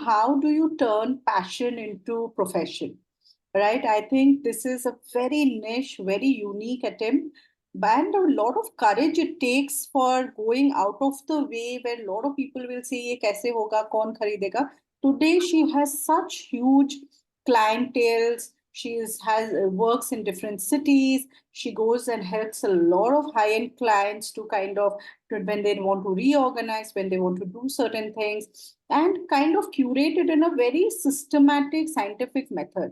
how do you turn passion into profession? Right? I think this is a very niche, very unique attempt, and a lot of courage it takes for going out of the way where a lot of people will say, "ये कैसे होगा? कौन खरीदेगा?" Today, she has such huge clientele. She has works in different cities. She goes and helps a lot of high-end clients to kind of when they want to reorganize, when they want to do certain things, and kind of curate it in a very systematic, scientific method,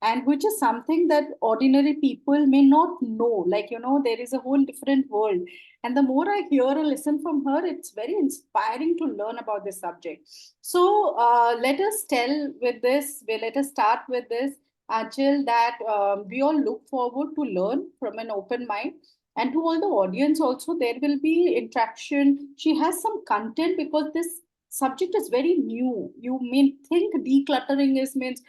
and which is something that ordinary people may not know. Like, there is a whole different world. And the more I hear or listen from her, it's very inspiring to learn about this subject. So let us start with this, Achal, that we all look forward to learn from an open mind. And to all the audience also, there will be interaction. She has some content because this subject is very new. You may think decluttering is means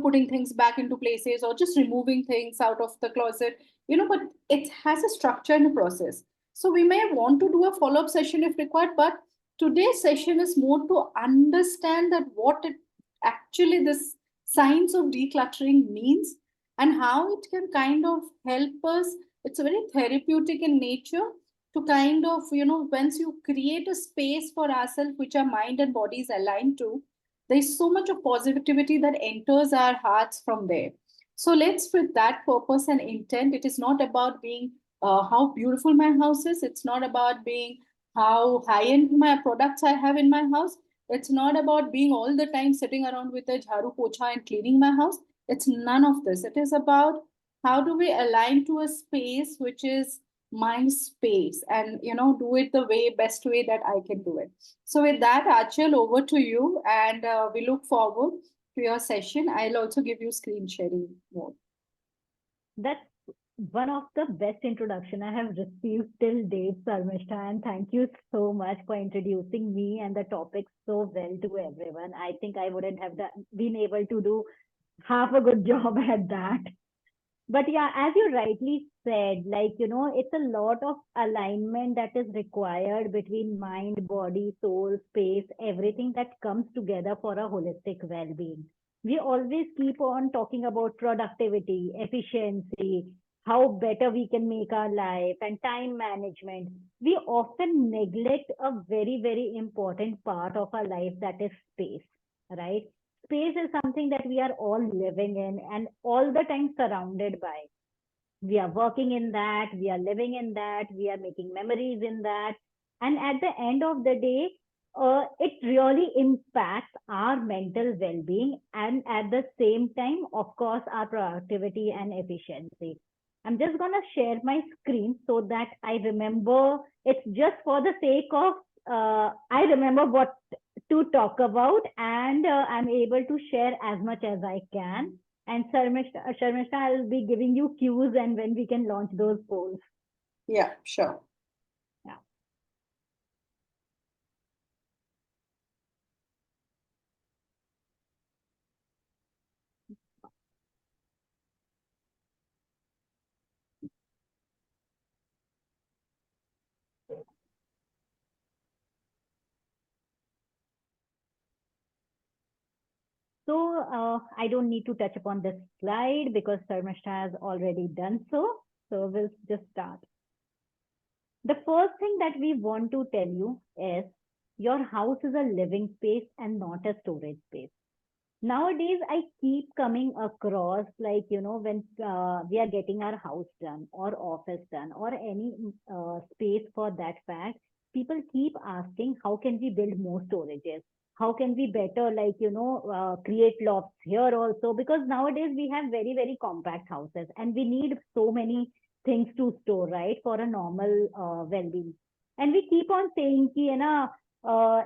putting things back into places or just removing things out of the closet, but it has a structure and a process. So we may want to do a follow-up session if required, but today's session is more to understand that what it actually this science of decluttering means and how it can kind of help us. It's very therapeutic in nature to kind of, once you create a space for ourselves which our mind and body is aligned to, there's so much of positivity that enters our hearts from there. So let's, with that purpose and intent, it is not about being how beautiful my house is. It's not about being how high end my products I have in my house. It's not about being all the time sitting around with a jharu pocha and cleaning my house. It's none of this. It is about how do we align to a space which is my space, and do it the best way that I can do it. So with that, Achal, over to you, and we look forward to your session. I'll also give you screen sharing mode. That's one of the best introduction I have received till date, Sarmishta, and thank you so much for introducing me and the topic so well to everyone. I think I wouldn't have been able to do half a good job at that. But yeah, as you rightly said, it's a lot of alignment that is required between mind, body, soul, space, everything that comes together for a holistic well-being. We always keep on talking about productivity, efficiency, how better we can make our life, and time management. We often neglect a very, very important part of our life, that is space, right? Space is something that we are all living in and all the time surrounded by. We are working in that, we are living in that, we are making memories in that. And at the end of the day, it really impacts our mental well-being and at the same time, of course, our productivity and efficiency. I'm just going to share my screen so that I remember. It's just for the sake of I remember what to talk about, and I'm able to share as much as I can. And Sharmishta, I'll be giving you cues and when we can launch those polls. Yeah, sure. Yeah. So I don't need to touch upon this slide because Sharmishta has already done so. So we'll just start. The first thing that we want to tell you is your house is a living space and not a storage space. Nowadays, I keep coming across, when we are getting our house done or office done or any space for that fact, people keep asking, how can we build more storages? How can we better, create lofts here also? Because nowadays we have very, very compact houses and we need so many things to store, right, for a normal well-being. And we keep on saying, ki, na,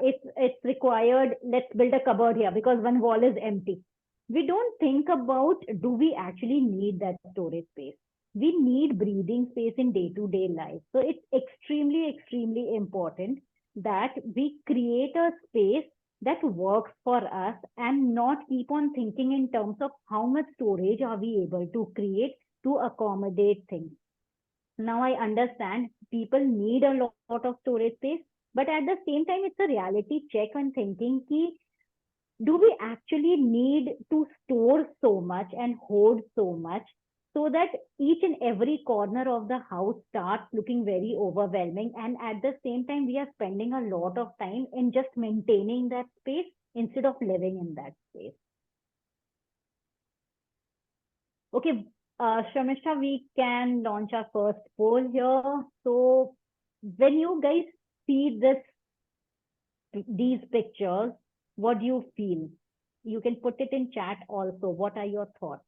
it's required, let's build a cupboard here because one wall is empty. We don't think about, do we actually need that storage space? We need breathing space in day-to-day life. So it's extremely, extremely important that we create a space that works for us and not keep on thinking in terms of how much storage are we able to create to accommodate things. Now I understand people need a lot of storage space, but at the same time, it's a reality check when thinking ki do we actually need to store so much and hoard so much so that each and every corner of the house starts looking very overwhelming, and at the same time we are spending a lot of time in just maintaining that space instead of living in that space? Okay, Shamishta, we can launch our first poll here. So when you guys see these pictures, what do you feel? You can put it in chat also. What are your thoughts?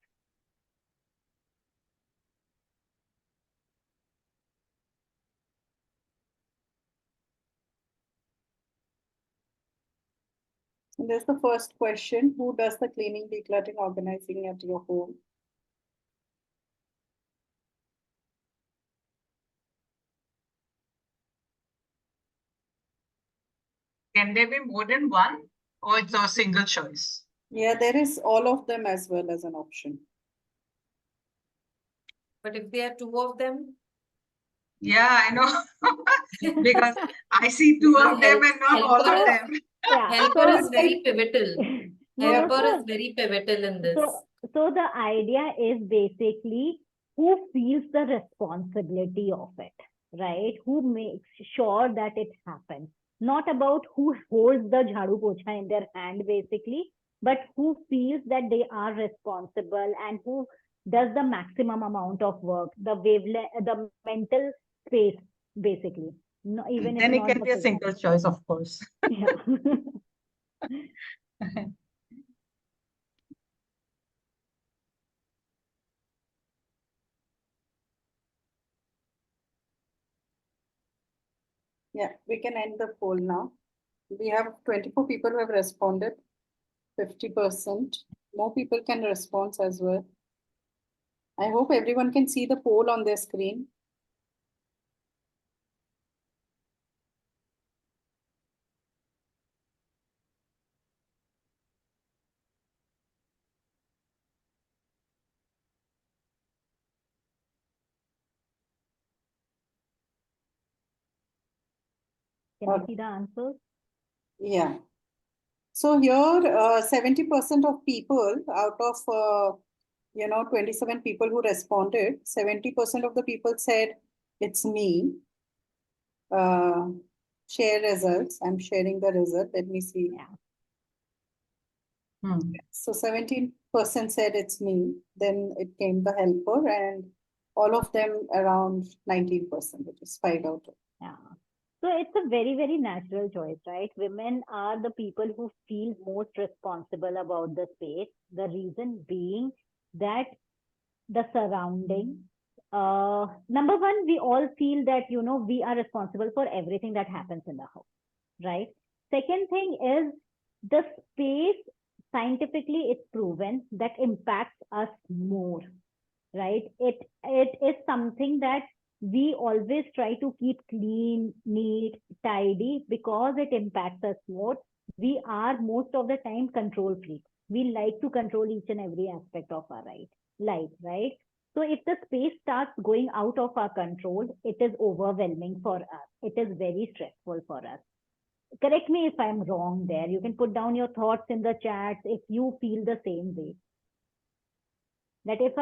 And there's the first question. Who does the cleaning, decluttering, organizing at your home? Can there be more than one, or it's a single choice? Yeah, there is all of them as well as an option. But if there are two of them, Yeah, I know. Because I see two of them and not all of them. Yeah. helper So, is very pivotal. no, Helper so, is very pivotal in this. so the idea is basically who feels the responsibility of it, right? Who makes sure that it happens. Not about who holds the jhadu pocha in their hand, basically, but who feels that they are responsible and who does the maximum amount of work, the wavelength, the mental space, basically. No, even if Then it not can the be a physical. single choice, of course. Yeah. Yeah, we can end the poll now. We have 24 people who have responded, 50%. More people can respond as well. I hope everyone can see the poll on their screen. Can I see the answers? Yeah. So here, 70% of people out of 27 people who responded, 70% of the people said it's me. Share results. I'm sharing the result. Let me see. Yeah. So 17% said it's me. Then it came the helper, and all of them around 19%, which is 5 out of. Yeah. So it's a very, very natural choice, right? Women are the people who feel most responsible about the space. The reason being that the surrounding, number one, we all feel that, we are responsible for everything that happens in the house, right? Second thing is the space, scientifically, it's proven that impacts us more, right? It is something that we always try to keep clean, neat, tidy because it impacts us more. We are most of the time control freaks. We like to control each and every aspect of our life, right? So if the space starts going out of our control, it is overwhelming for us. It is very stressful for us. Correct me if I'm wrong there. You can put down your thoughts in the chat if you feel the same way. That if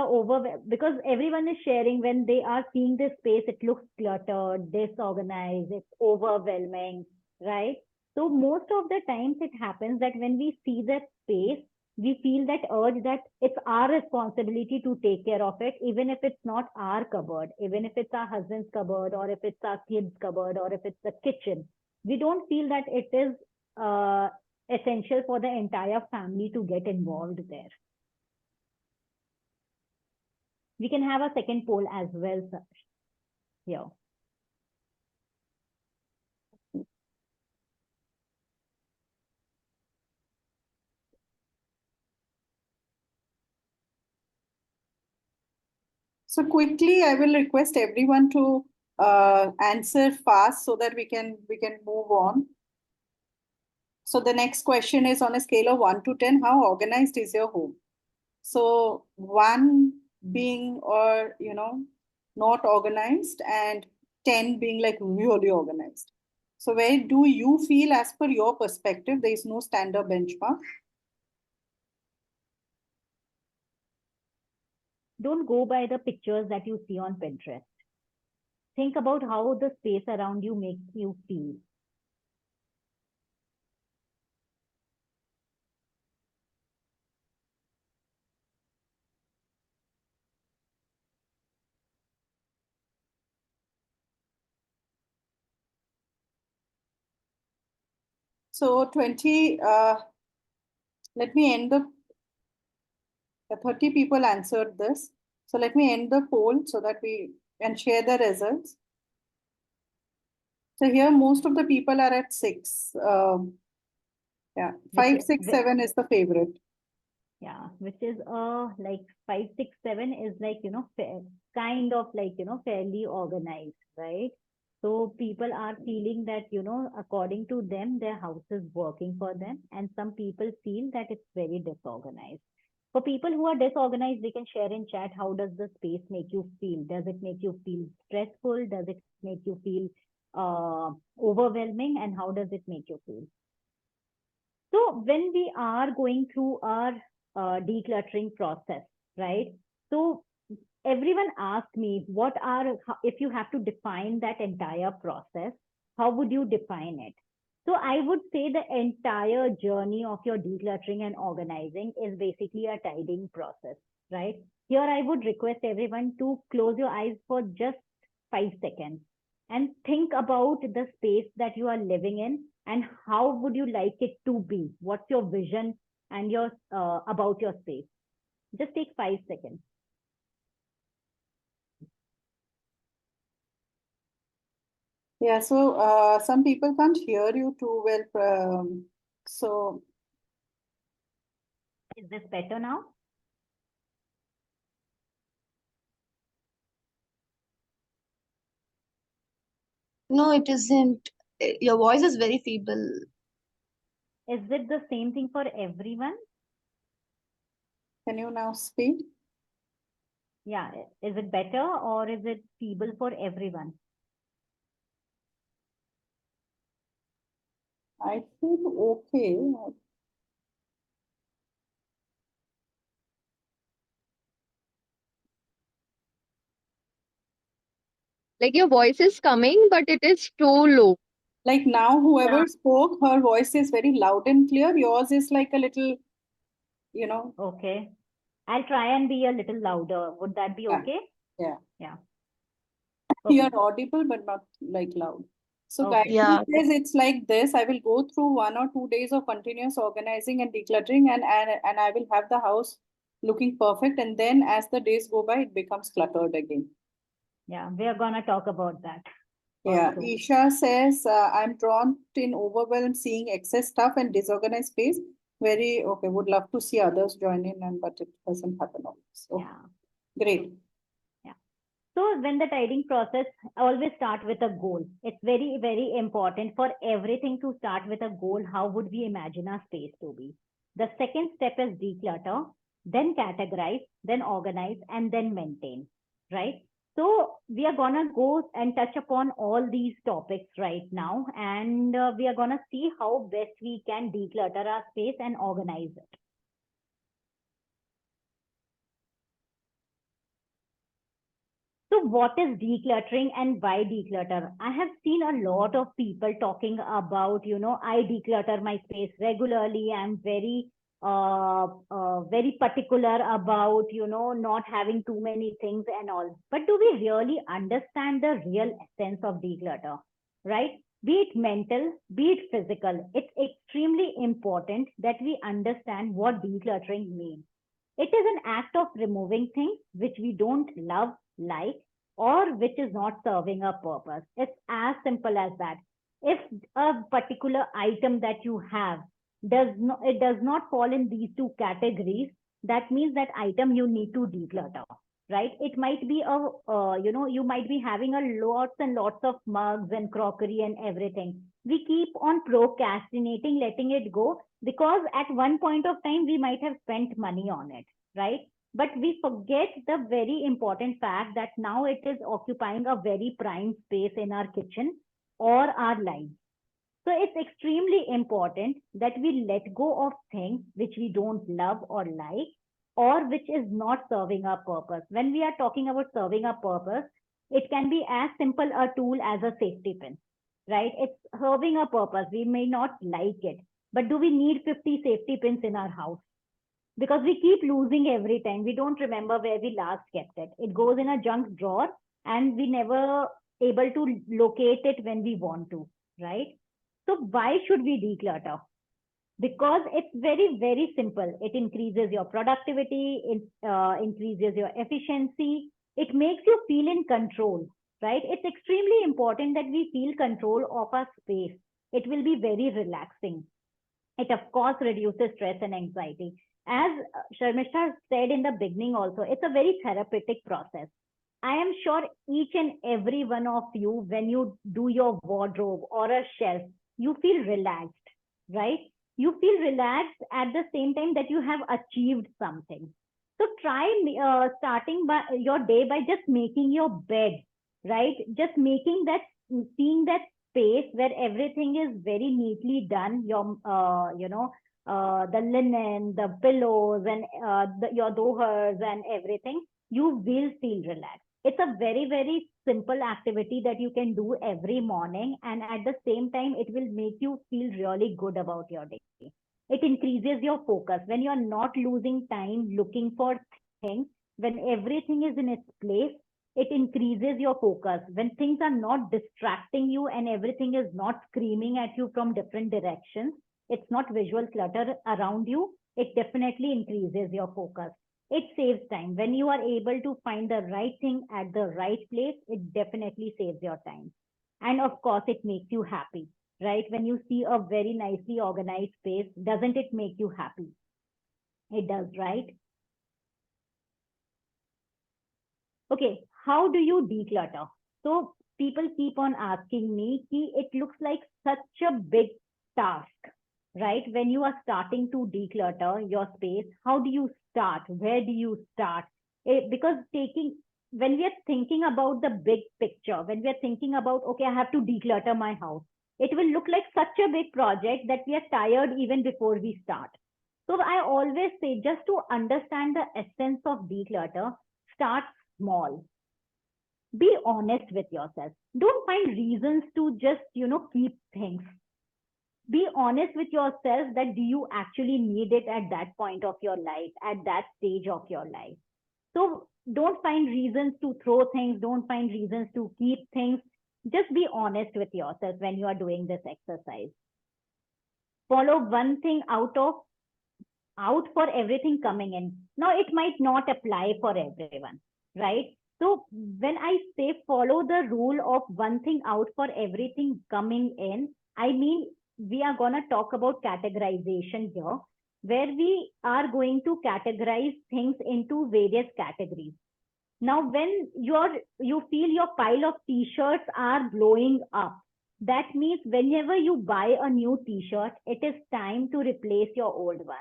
because everyone is sharing when they are seeing this space, it looks cluttered, disorganized, it's overwhelming, right? So most of the times it happens that when we see that space, we feel that urge that it's our responsibility to take care of it, even if it's not our cupboard, even if it's our husband's cupboard, or if it's our kids' cupboard, or if it's the kitchen. We don't feel that it is essential for the entire family to get involved there. We can have a second poll as well, sir. Yeah. So quickly, I will request everyone to answer fast so that we can move on. So the next question is on a scale of 1 to 10, how organized is your home? So 1 being not organized, and 10 being like really organized. So where do you feel, as per your perspective, there is no standard benchmark? don't go by the pictures that you see on Pinterest. Think about how the space around you makes you feel. So 20, let me end the 30 people answered this. So let me end the poll so that we can share the results. So here most of the people are at 6. Yeah, 5, 6, 7 is the favorite. Yeah, which is like 5, 6, 7 is like, kind of like, fairly organized, right? So people are feeling that, according to them, their house is working for them. And some people feel that it's very disorganized. For people who are disorganized, they can share in chat, how does the space make you feel? Does it make you feel stressful? Does it make you feel overwhelming? And how does it make you feel? So when we are going through our decluttering process, right? So everyone asked me, if you have to define that entire process, how would you define it? So I would say the entire journey of your decluttering and organizing is basically a tidying process, right? Here I would request everyone to close your eyes for just 5 seconds and think about the space that you are living in and how would you like it to be? What's your vision and your about your space? Just take 5 seconds. Yeah, so some people can't hear you too well. So Is this better now? No, it isn't. Your voice is very feeble. Is it the same thing for everyone? can you now speak? Yeah. Is it better or is it feeble for everyone? I feel okay. Like your voice is coming, but it is too low. Like now, whoever Yeah. spoke, her voice is very loud and clear. Yours is like a little, Okay. I'll try and be a little louder. Would that be Yeah. okay? Yeah. Yeah. You're Okay. audible, but not like loud. So Okay. guidance Yeah. says it's like this. I will go through 1 or 2 days of continuous organizing and decluttering, and I will have the house looking perfect. And then as the days go by, it becomes cluttered again. Yeah. We are gonna talk about that. Yeah, also. Isha says, I'm drawn in overwhelm seeing excess stuff and disorganized space. Very okay, would love to see others join in, but it doesn't happen always. Okay, Yeah. great. So when the tidying process, always start with a goal. It's very, very important for everything to start with a goal. How would we imagine our space to be? The second step is declutter, then categorize, then organize, and then maintain, right? So we are gonna go and touch upon all these topics right now, and we are gonna see how best we can declutter our space and organize it. So what is decluttering and why declutter? I have seen a lot of people talking about, I declutter my space regularly. I'm very particular about, not having too many things and all. But do we really understand the real essence of declutter, right? Be it mental, be it physical. It's extremely important that we understand what decluttering means. It is an act of removing things which we don't love, like, or which is not serving a purpose. It's as simple as that. If a particular item that you have does not fall in these two categories, that means that item you need to declutter, right? It might be you might be having a lots and lots of mugs and crockery and everything. We keep on procrastinating, letting it go, because at one point of time we might have spent money on it, right? But we forget the very important fact that now it is occupying a very prime space in our kitchen or our lives. So it's extremely important that we let go of things which we don't love or like, or which is not serving our purpose. When we are talking about serving our purpose, it can be as simple a tool as a safety pin, right? It's serving a purpose. We may not like it, but do we need 50 safety pins in our house? Because we keep losing every time. We don't remember where we last kept it. It goes in a junk drawer and we never able to locate it when we want to, right? So why should we declutter? Because it's very, very simple. It increases your productivity, it increases your efficiency, it makes you feel in control, right? It's extremely important that we feel control of our space. It will be very relaxing. It, of course, reduces stress and anxiety. As Sharmishta said in the beginning also, it's a very therapeutic process. I am sure each and every one of you, when you do your wardrobe or a shelf, you feel relaxed, right? You feel relaxed at the same time that you have achieved something. So try starting by your day by just making your bed, right? Just making that, seeing that space where everything is very neatly done. Your, the linen, the pillows, and your dohers and everything. You will feel relaxed. It's a very, very simple activity that you can do every morning, and at the same time, it will make you feel really good about your day. It increases your focus when you're not losing time looking for things, when everything is in its place. It increases your focus when things are not distracting you and everything is not screaming at you from different directions. It's not visual clutter around you. It definitely increases your focus. It saves time. When you are able to find the right thing at the right place, it definitely saves your time. And of course, it makes you happy, right? When you see a very nicely organized space, doesn't it make you happy? It does, right? Okay, how do you declutter? So people keep on asking me, it looks like such a big task, right? When you are starting to declutter your space, how do you start? Where do you start? Because when we are thinking about the big picture, when we are thinking about, okay, I have to declutter my house, it will look like such a big project that we are tired even before we start. So I always say, just to understand the essence of declutter, start small. Be honest with yourself. Don't find reasons to just, keep things. Be honest with yourself that do you actually need it at that point of your life, at that stage of your life. So don't find reasons to throw things. Don't find reasons to keep things. Just be honest with yourself when you are doing this exercise. Follow one thing out for everything coming in. Now, it might not apply for everyone, right? So when I say follow the rule of one thing out for everything coming in, I mean, we are going to talk about categorization here, where we are going to categorize things into various categories. Now, when you feel your pile of t-shirts are blowing up, that means whenever you buy a new t-shirt, it is time to replace your old one.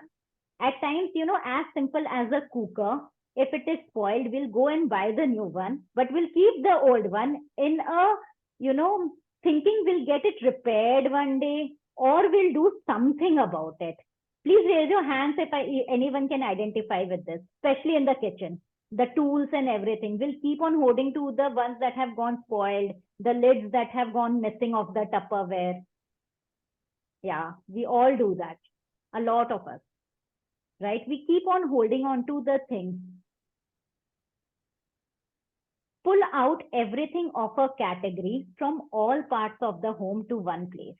At times, as simple as a cooker, if it is spoiled, we'll go and buy the new one, but we'll keep the old one in thinking we'll get it repaired one day or we'll do something about it. Please raise your hands if anyone can identify with this, especially in the kitchen. The tools and everything. We'll keep on holding to the ones that have gone spoiled, the lids that have gone missing of the Tupperware. Yeah, we all do that. A lot of us, right? We keep on holding on to the things. Pull out everything of a category from all parts of the home to one place.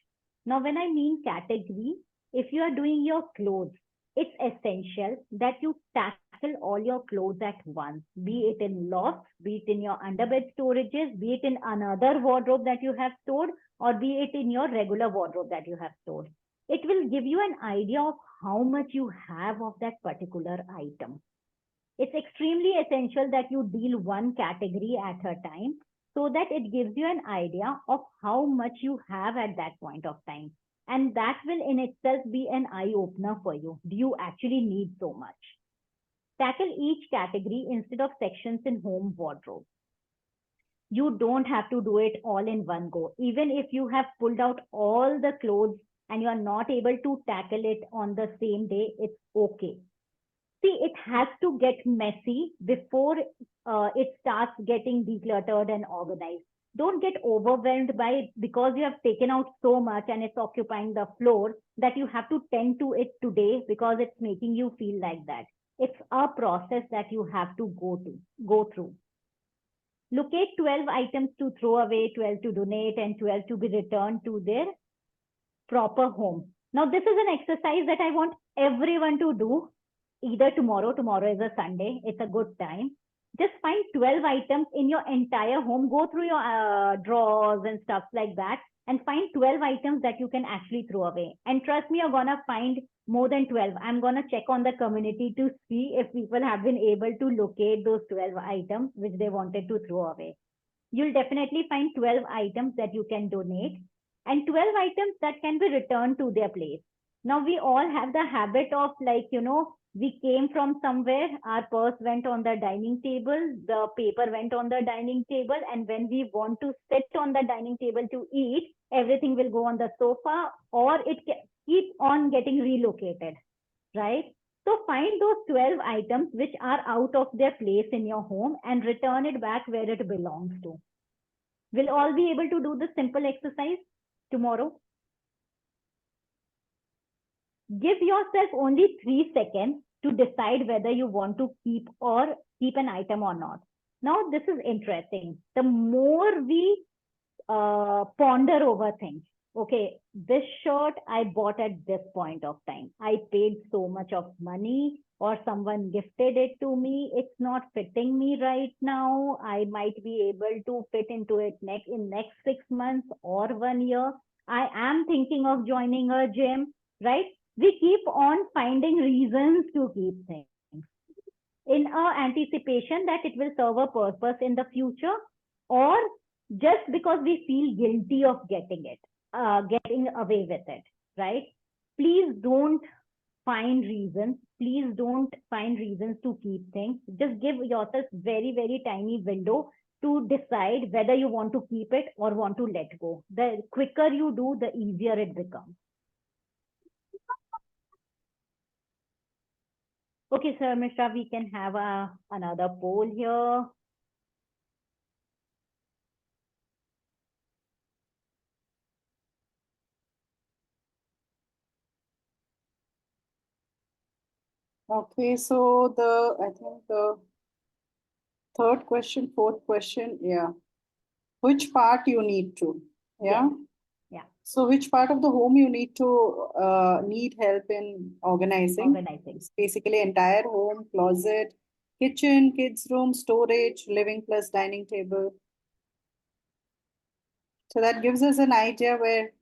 Now, when I mean category, if you are doing your clothes, it's essential that you tackle all your clothes at once, be it in lofts, be it in your underbed storages, be it in another wardrobe that you have stored, or be it in your regular wardrobe that you have stored. It will give you an idea of how much you have of that particular item. It's extremely essential that you deal one category at a time so that it gives you an idea of how much you have at that point of time. And that will in itself be an eye-opener for you. Do you actually need so much? Tackle each category instead of sections in home wardrobe. You don't have to do it all in one go. Even if you have pulled out all the clothes and you are not able to tackle it on the same day, it's okay. see, it has to get messy before it starts getting decluttered and organized. Don't get overwhelmed by it because you have taken out so much and it's occupying the floor that you have to tend to it today because it's making you feel like that. It's a process that you have to go through. Locate 12 items to throw away, 12 to donate, and 12 to be returned to their proper home. Now, this is an exercise that I want everyone to do either tomorrow. Tomorrow is a Sunday. It's a good time. Just find 12 items in your entire home. Go through your drawers and stuff like that and find 12 items that you can actually throw away. And trust me, you're going to find more than 12. I'm going to check on the community to see if people have been able to locate those 12 items which they wanted to throw away. You'll definitely find 12 items that you can donate and 12 items that can be returned to their place. Now, we all have the habit of we came from somewhere, our purse went on the dining table, the paper went on the dining table, and when we want to sit on the dining table to eat, everything will go on the sofa or it keeps on getting relocated, right? So find those 12 items which are out of their place in your home and return it back where it belongs to. We'll all be able to do this simple exercise tomorrow. Give yourself only 3 seconds to decide whether you want to keep an item or not. Now, this is interesting. The more we ponder over things, okay, this shirt I bought at this point of time. I paid so much of money or someone gifted it to me. It's not fitting me right now. I might be able to fit into it in next 6 months or 1 year. I am thinking of joining a gym, right? We keep on finding reasons to keep things in anticipation that it will serve a purpose in the future, or just because we feel guilty of getting away with it, right? Please don't find reasons. Please don't find reasons to keep things. Just give yourself very, very tiny window to decide whether you want to keep it or want to let go. The quicker you do, the easier it becomes. Okay, sir, Mishra, we can have another poll here. Okay, so I think the third question, fourth question, yeah. Which part you need to, yeah? Yeah. So which part of the home you need to need help in organizing? It's basically entire home, closet, kitchen, kids' room, storage, living plus dining table. So that gives us an idea where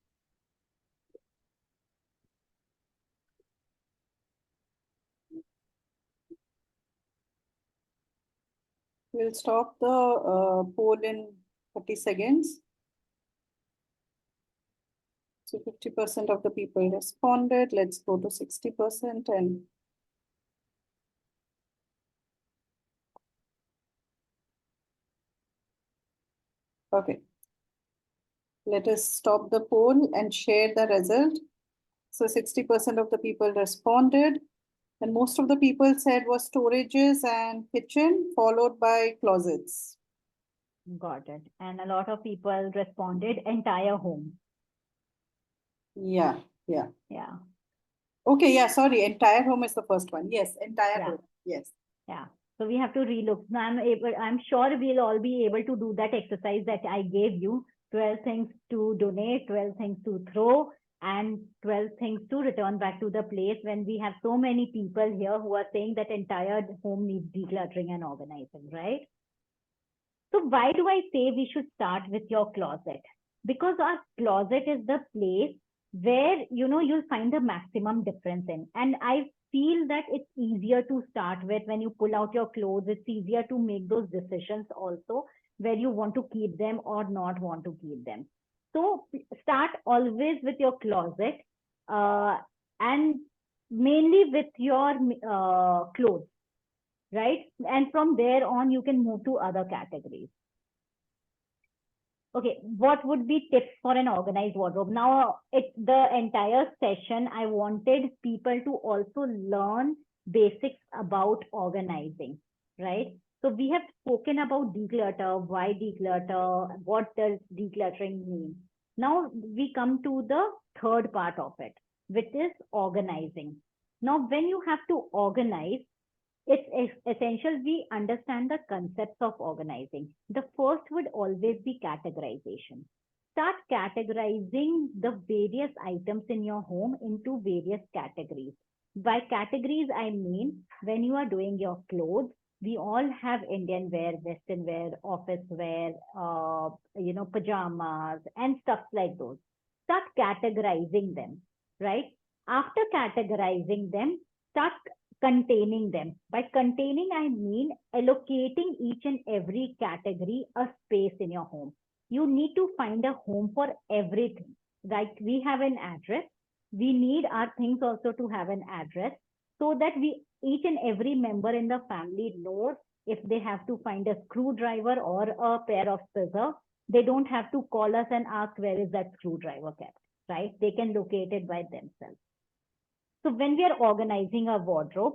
we'll stop the poll in 30 seconds. So 50% of the people responded. Let's go to 60% and okay. Let us stop the poll and share the result. So 60% of the people responded, and most of the people said was storages and kitchen, followed by closets. Got it. And a lot of people responded entire home. Yeah. Yeah. Okay, yeah, sorry. Entire home is the first one. Yes, entire home. Yes. Yeah. So we have to relook. Now I'm sure we'll all be able to do that exercise that I gave you. 12 things to donate, 12 things to throw, and 12 things to return back to the place when we have so many people here who are saying that entire home needs decluttering and organizing, right? So why do I say we should start with your closet? Because our closet is the place where, you'll find the maximum difference in. And I feel that it's easier to start with when you pull out your clothes. It's easier to make those decisions also where you want to keep them or not want to keep them. So start always with your closet and mainly with your clothes, right? And from there on, you can move to other categories. Okay, what would be tips for an organized wardrobe? Now, the entire session, I wanted people to also learn basics about organizing, right? So we have spoken about declutter, why declutter, what does decluttering mean. Now we come to the third part of it, which is organizing. Now, when you have to organize, it's essential we understand the concepts of organizing. The first would always be categorization. Start categorizing the various items in your home into various categories. By categories, I mean when you are doing your clothes, we all have Indian wear, Western wear, office wear, pajamas and stuff like those. Start categorizing them, right? After categorizing them, start containing them. By containing, I mean allocating each and every category a space in your home. You need to find a home for everything. Like we have an address, we need our things also to have an address so that each and every member in the family knows if they have to find a screwdriver or a pair of scissors, they don't have to call us and ask where is that screwdriver kept, right? They can locate it by themselves. So when we are organizing our wardrobe,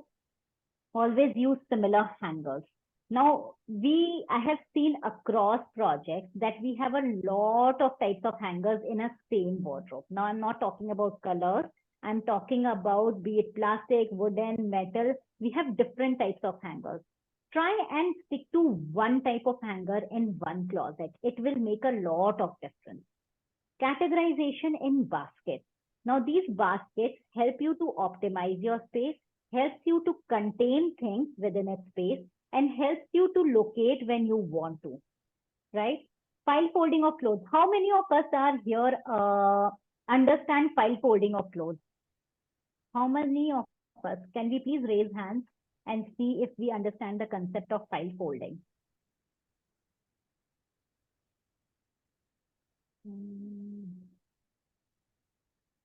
always use similar hangers. Now, I have seen across projects that we have a lot of types of hangers in a same wardrobe. Now, I'm not talking about colors. I'm talking about be it plastic, wooden, metal. We have different types of hangers. Try and stick to one type of hanger in one closet. It will make a lot of difference. Categorization in baskets. Now, these baskets help you to optimize your space, helps you to contain things within a space, and helps you to locate when you want to, right? File folding of clothes. How many of us are here understand file folding of clothes? How many of us? Can we please raise hands and see if we understand the concept of file folding?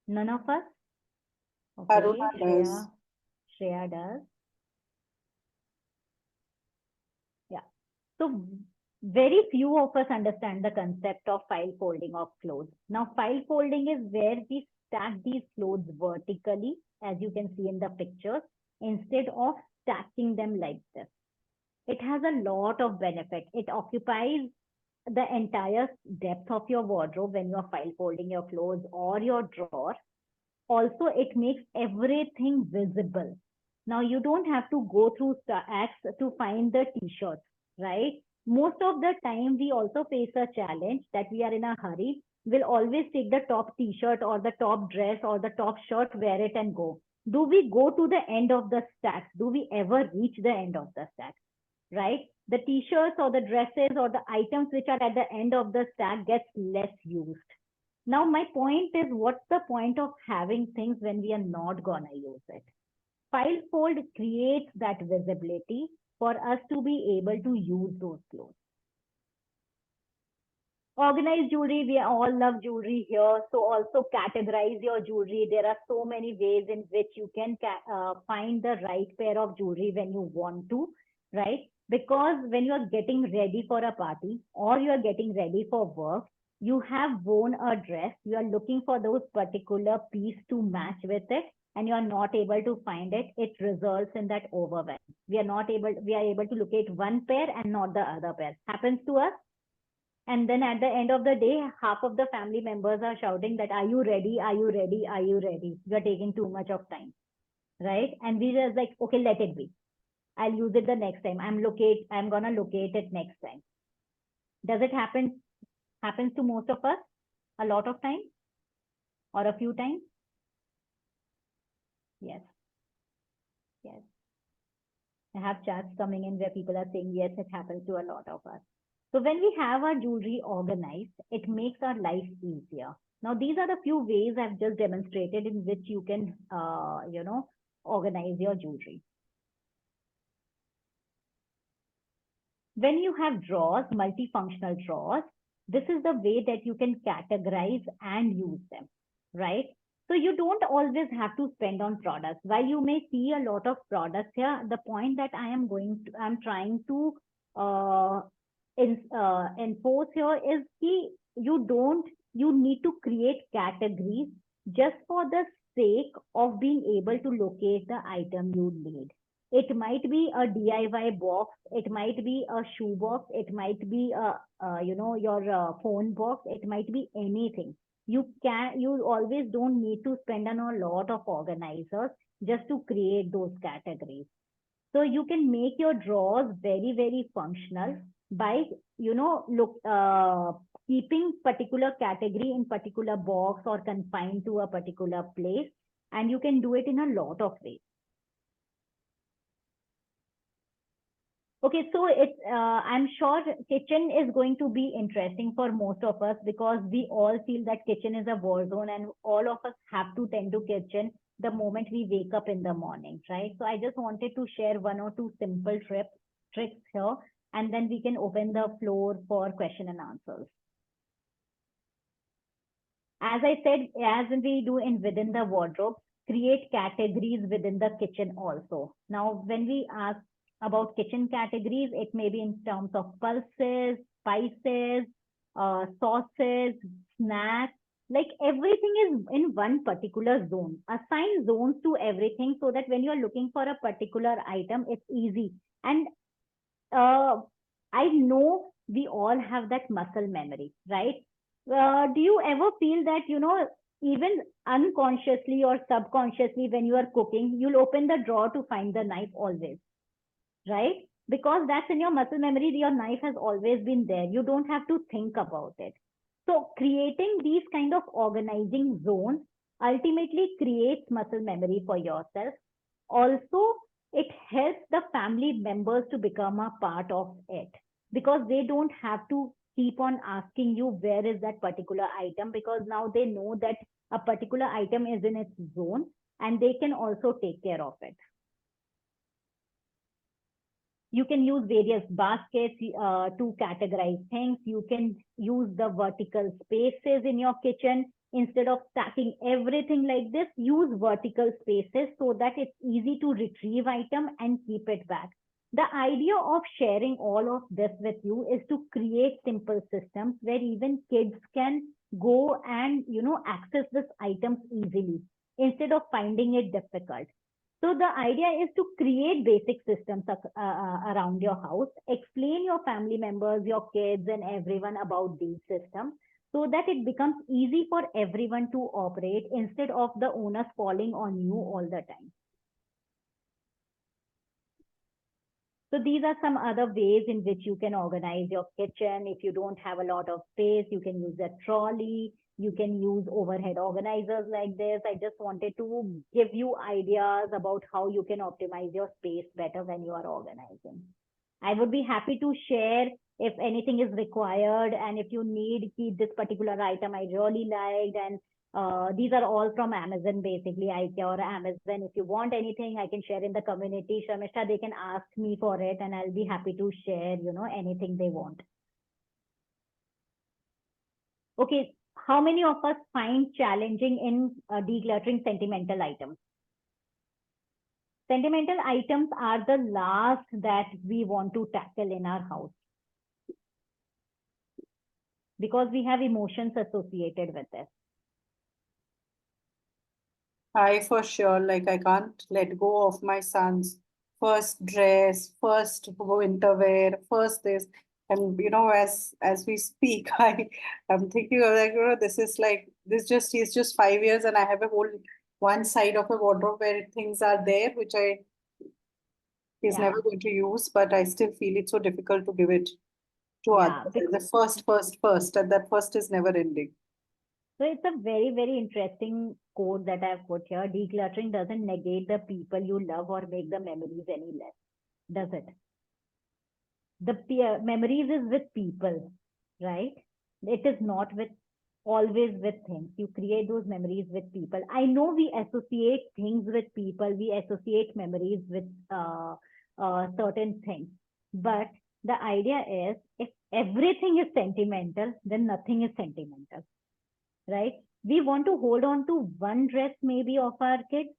None of us? Okay, Aruna does. Shreya does. Yeah. So very few of us understand the concept of file folding of clothes. Now, file folding is where we stack these clothes vertically, as you can see in the pictures, instead of stacking them like this. It has a lot of benefit. It occupies the entire depth of your wardrobe when you are file folding your clothes or your drawer. Also, it makes everything visible. Now, you don't have to go through stacks to find the t-shirts, right? Most of the time, we also face a challenge that we are in a hurry. We'll always take the top t-shirt or the top dress or the top shirt, wear it and go. Do we go to the end of the stack? Do we ever reach the end of the stack, right? The t-shirts or the dresses or the items which are at the end of the stack gets less used. Now, my point is, what's the point of having things when we are not gonna use it? File fold creates that visibility for us to be able to use those clothes. Organize jewelry. We all love jewelry here. So also categorize your jewelry. There are so many ways in which you can find the right pair of jewelry when you want to, right? Because when you are getting ready for a party or you are getting ready for work, you have worn a dress, you are looking for those particular piece to match with it, and you are not able to find it, it results in that overwhelm. We are able to locate one pair and not the other pair. Happens to us. And then at the end of the day, half of the family members are shouting that, are you ready? Are you ready? Are you ready? You're taking too much of time, right? And we just like, okay, let it be. I'll use it the next time. I'm gonna locate it next time. Does it happens to most of us a lot of times or a few times? Yes. Yes. I have chats coming in where people are saying, yes, it happens to a lot of us. So when we have our jewelry organized, it makes our life easier. Now, these are the few ways I've just demonstrated in which you can, organize your jewelry. When you have drawers, multifunctional drawers, this is the way that you can categorize and use them, right? So you don't always have to spend on products. While you may see a lot of products here, the point that I'm trying to enforce here is you need to create categories just for the sake of being able to locate the item you need. It might be a DIY box, it might be a shoe box, it might be your phone box, it might be anything. You always don't need to spend on a lot of organizers just to create those categories. So you can make your drawers very, very functional by, keeping particular category in particular box or confined to a particular place. And you can do it in a lot of ways. Okay, so I'm sure kitchen is going to be interesting for most of us because we all feel that kitchen is a war zone and all of us have to tend to kitchen the moment we wake up in the morning, right? So I just wanted to share one or two simple tricks here, and then we can open the floor for question and answers. As I said, as we do in within the wardrobe, create categories within the kitchen also. Now, when we ask about kitchen categories, it may be in terms of pulses, spices, sauces, snacks, like everything is in one particular zone. Assign zones to everything so that when you're looking for a particular item, it's easy. And I know we all have that muscle memory, right? Do you ever feel that, even unconsciously or subconsciously when you are cooking, you'll open the drawer to find the knife always, right? Because that's in your muscle memory, your knife has always been there. You don't have to think about it. So creating these kind of organizing zones ultimately creates muscle memory for yourself. Also, it helps the family members to become a part of it because they don't have to keep on asking you where is that particular item, because now they know that a particular item is in its zone and they can also take care of it. You can use various baskets to categorize things. You can use the vertical spaces in your kitchen. Instead of stacking everything like this, use vertical spaces so that it's easy to retrieve item and keep it back. The idea of sharing all of this with you is to create simple systems where even kids can go and, access this items easily instead of finding it difficult. So the idea is to create basic systems around your house, explain your family members, your kids and everyone about these systems so that it becomes easy for everyone to operate instead of the onus falling on you all the time. So these are some other ways in which you can organize your kitchen. If you don't have a lot of space, you can use a trolley. You can use overhead organizers like this. I just wanted to give you ideas about how you can optimize your space better when you are organizing. I would be happy to share if anything is required and if you need this particular item I really liked, and these are all from Amazon, basically, IKEA or Amazon. If you want anything, I can share in the community. Sharmishta, they can ask me for it and I'll be happy to share, anything they want. Okay, how many of us find challenging in decluttering sentimental items? Sentimental items are the last that we want to tackle in our house because we have emotions associated with it. I for sure, like I can't let go of my son's first dress, first winter wear, first this. And as we speak, I'm thinking of this is like he's just 5 years and I have a whole one side of a wardrobe where things are there which he's never going to use, but I still feel it's so difficult to give it to others. The first, and that first is never ending. So it's a very, very interesting quote that I've put here. Decluttering doesn't negate the people you love or make the memories any less, does it? The memories is with people, right? It is not always with things. You create those memories with people. I know we associate things with people. We associate memories with certain things. But the idea is if everything is sentimental, then nothing is sentimental, right? We want to hold on to one dress maybe of our kids.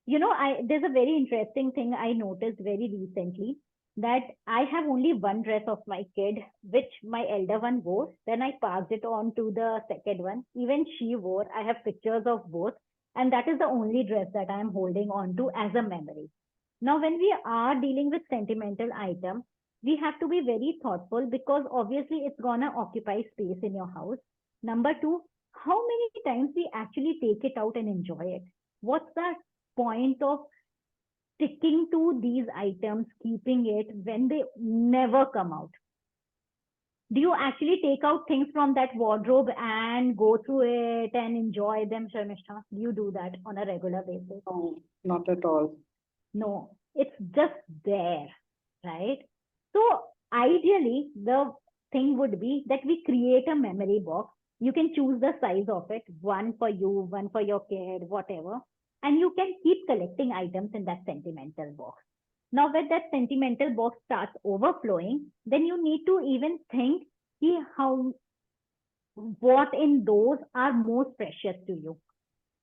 There's a very interesting thing I noticed very recently, that I have only one dress of my kid, which my elder one wore. Then I passed it on to the second one. Even she wore. I have pictures of both. And that is the only dress that I am holding on to as a memory. Now, when we are dealing with sentimental items, we have to be very thoughtful because obviously it's gonna occupy space in your house. Number two, how many times we actually take it out and enjoy it? What's the point of sticking to these items, keeping it when they never come out? Do you actually take out things from that wardrobe and go through it and enjoy them, Sharmishta? Do you do that on a regular basis? No, not at all. No, it's just there, right? So ideally, the thing would be that we create a memory box. You can choose the size of it, one for you, one for your kid, whatever. And you can keep collecting items in that sentimental box. Now, when that sentimental box starts overflowing, then you need to even think what in those are most precious to you.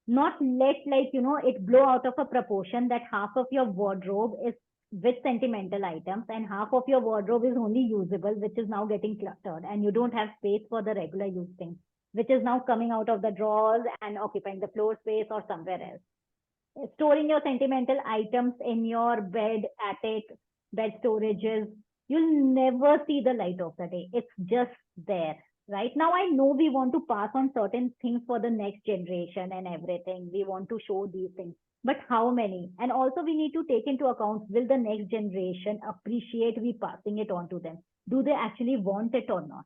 Not let it blow out of a proportion that half of your wardrobe is with sentimental items and half of your wardrobe is only usable, which is now getting cluttered and you don't have space for the regular use things, which is now coming out of the drawers and occupying the floor space or somewhere else. Storing your sentimental items in your bed, attic, bed storages, you'll never see the light of the day. It's just there. Right now, I know we want to pass on certain things for the next generation and everything. We want to show these things, but how many? And also, we need to take into account, will the next generation appreciate we passing it on to them? Do they actually want it or not?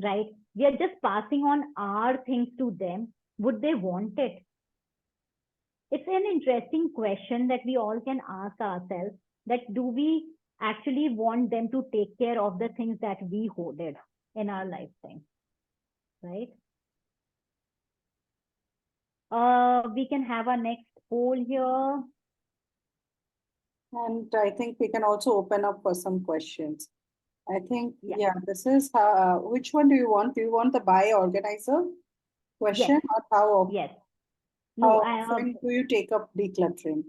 Right? We are just passing on our things to them. Would they want it? It's an interesting question that we all can ask ourselves, that do we actually want them to take care of the things that we hoarded in our lifetime, right? We can have our next poll here. And I think we can also open up for some questions. I think, Yeah. yeah, this is how, which one do you want? Do you want the buy organizer question Yes. or how, Yes. how No, often do you take up decluttering?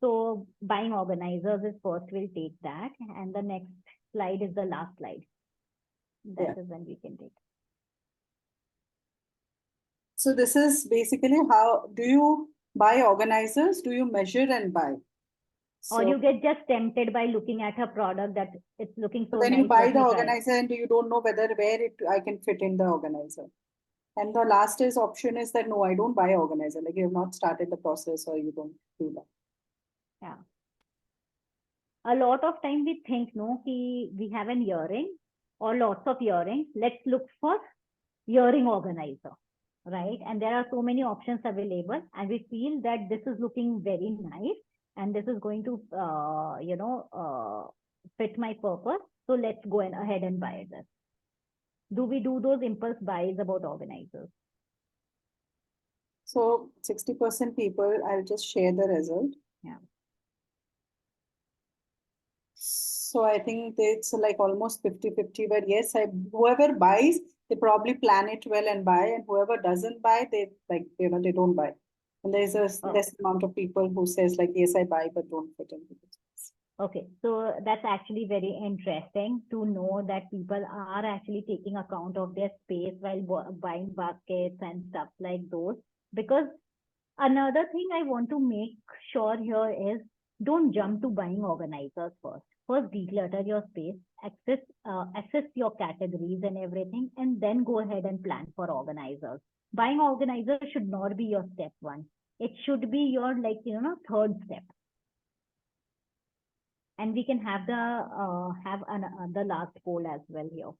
so buying organizers is first, we'll take that. And the next slide is the last slide. That is when we can take. So this is basically how do you buy organizers? Do you measure and buy? Or you get just tempted by looking at a product that it's looking so then nice. you buy let the me try it. organizer and you don't know whether where it I can fit in the organizer. And the last is option is that no, I don't buy organizer. Like you have not started the process or you don't do that. Yeah. A lot of time we think, no, we have an earring or lots of earrings. Let's look for earring organizer, right? And there are so many options available, and we feel that this is looking very nice and this is going to, fit my purpose. So let's go ahead and buy this. Do we do those impulse buys about organizers? So 60% people, I'll just share the result. Yeah. So I think it's like almost 50-50, but yes, whoever buys, they probably plan it well and buy, and whoever doesn't buy, they they don't buy. And there's a less amount of people who says like, yes, I buy, but don't fit into the space. Okay, so that's actually very interesting to know that people are actually taking account of their space while buying baskets and stuff like those. Because another thing I want to make sure here is, don't jump to buying organizers first. First, declutter your space, access your categories and everything, and then go ahead and plan for organizers. Buying organizers should not be your step one. It should be your third step. And we can have the last poll as well here.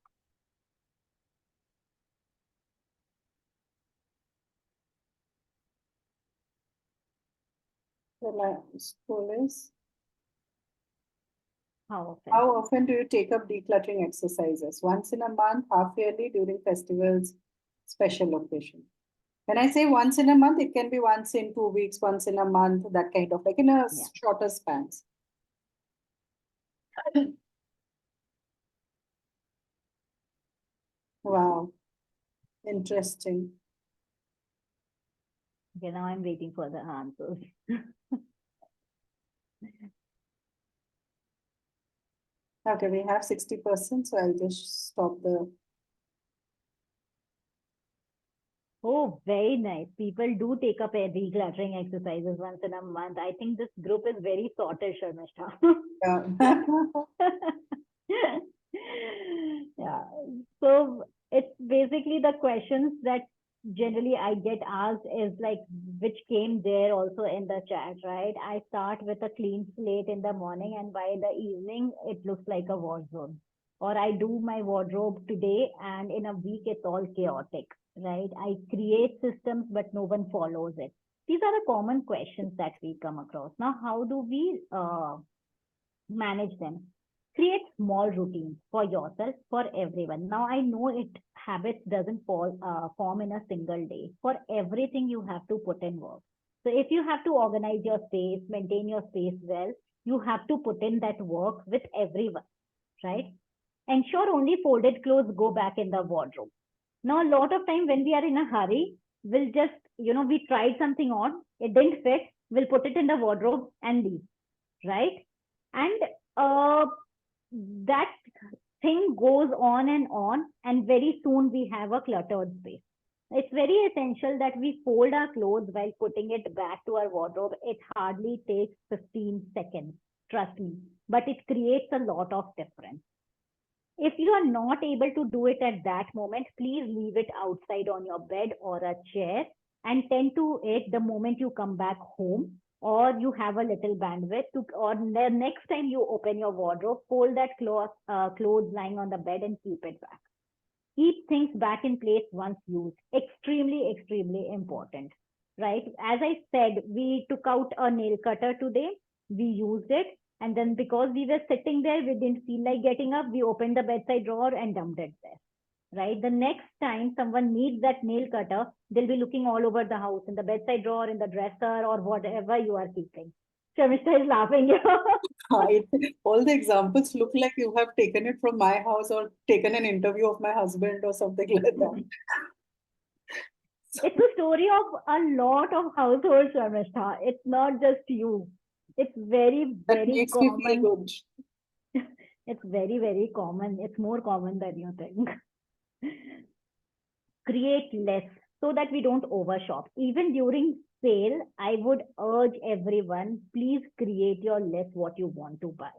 The last poll is, How often do you take up decluttering exercises? Once in a month, half yearly, during festivals, special occasion. When I say once in a month, it can be once in 2 weeks, once in a month, that kind of like in a shorter spans. Wow, interesting. Okay, now I'm waiting for the answers. Okay, we have 60%, so I'll just stop the Oh, very nice. People do take up a decluttering exercises once in a month. I think this group is very sorted, Sharmishta. Yeah. Yeah. So it's basically the questions that generally I get asked is like, which came there also in the chat, right? I start with a clean slate in the morning, and by the evening, it looks like a wardrobe. Or I do my wardrobe today, and in a week, it's all chaotic, right? I create systems, but no one follows it. These are the common questions that we come across. Now, how do we manage them? Create small routines for yourself, for everyone. Now I know it habits doesn't form in a single day. For everything you have to put in work. So if you have to organize your space, maintain your space well, you have to put in that work with everyone, right? Ensure only folded clothes go back in the wardrobe. Now a lot of time when we are in a hurry, we'll just, we tried something on, it didn't fit, we'll put it in the wardrobe and leave, right? And uh, that thing goes on, and very soon we have a cluttered space. It's very essential that we fold our clothes while putting it back to our wardrobe. It hardly takes 15 seconds, trust me, but it creates a lot of difference. If you are not able to do it at that moment, please leave it outside on your bed or a chair and tend to it the moment you come back home, or you have a little bandwidth to, or the next time you open your wardrobe, fold that clothes lying on the bed and keep it back. Keep things back in place once used. Extremely, extremely important, right? As I said, we took out a nail cutter today. We used it. And then because we were sitting there, we didn't feel like getting up. We opened the bedside drawer and dumped it there, right? The next time someone needs that nail cutter, they'll be looking all over the house, in the bedside drawer, in the dresser, or whatever you are keeping. Shamishta is laughing here. All the examples look like you have taken it from my house or taken an interview of my husband or something like that. It's a story of a lot of households, Sharmishta. It's not just you. It's very, That very makes me feel common. good. It's very, very common. It's more common than you think. Create less so that we don't overshop. Even during sale, I would urge everyone, please create your list what you want to buy,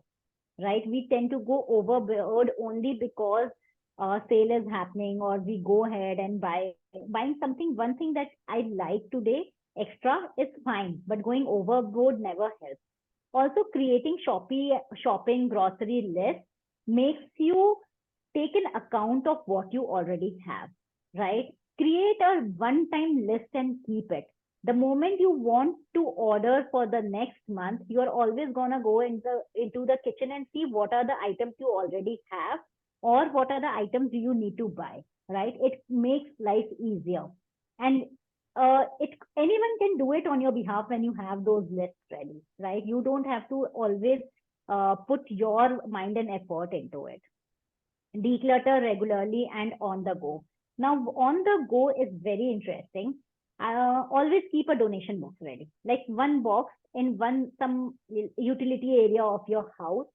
right? We tend to go overboard only because sale is happening, or we go ahead and buying something. One thing that I like today extra is fine, but going overboard never helps. Also, creating shopping grocery list makes you take an account of what you already have, right? Create a one-time list and keep it. The moment you want to order for the next month, you're always gonna go into the kitchen and see what are the items you already have, or what are the items you need to buy, right? It makes life easier. And anyone can do it on your behalf when you have those lists ready, right? You don't have to always put your mind and effort into it. Declutter regularly and on the go. Now, on the go is very interesting. Always keep a donation box ready, like one box in some utility area of your house.